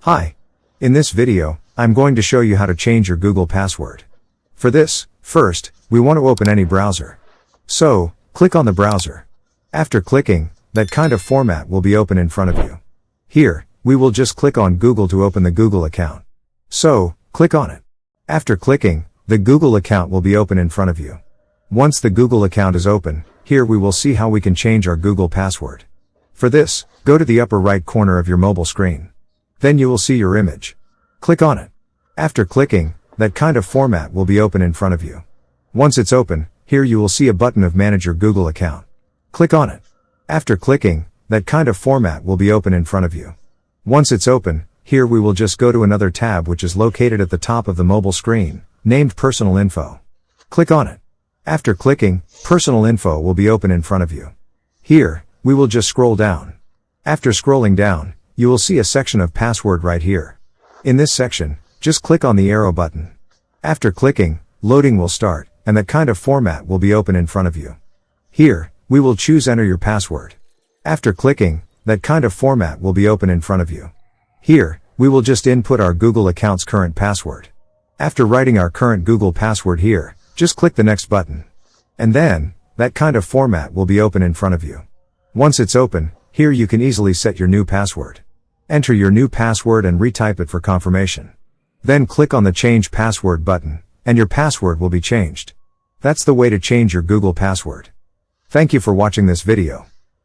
Hi. In this video, I'm going to show you how to change your Google password. For this, first, we want to open any browser. So, click on the browser. After clicking, that kind of format will be open in front of you. Here, we will just click on Google to open the Google account. So, click on it. After clicking, the Google account will be open in front of you. Once the Google account is open, here we will see how we can change our Google password. For this, go to the upper right corner of your mobile screen. Then you will see your image. Click on it. After clicking, that kind of format will be open in front of you. Once it's open, here you will see a button of Manage your Google account. Click on it. After clicking, that kind of format will be open in front of you. Once it's open, here we will just go to another tab which is located at the top of the mobile screen, named Personal Info. Click on it. After clicking, Personal Info will be open in front of you. Here, we will just scroll down. After scrolling down, you will see a section of password right here. In this section, just click on the arrow button. After clicking, loading will start, and that kind of format will be open in front of you. Here, we will choose Enter your password. After clicking, that kind of format will be open in front of you. Here, we will just input our Google account's current password. After writing our current Google password here, just click the Next button. And then, that kind of format will be open in front of you. Once it's open, here you can easily set your new password. Enter your new password and retype it for confirmation. Then click on the Change Password button, and your password will be changed. That's the way to change your Google password. Thank you for watching this video.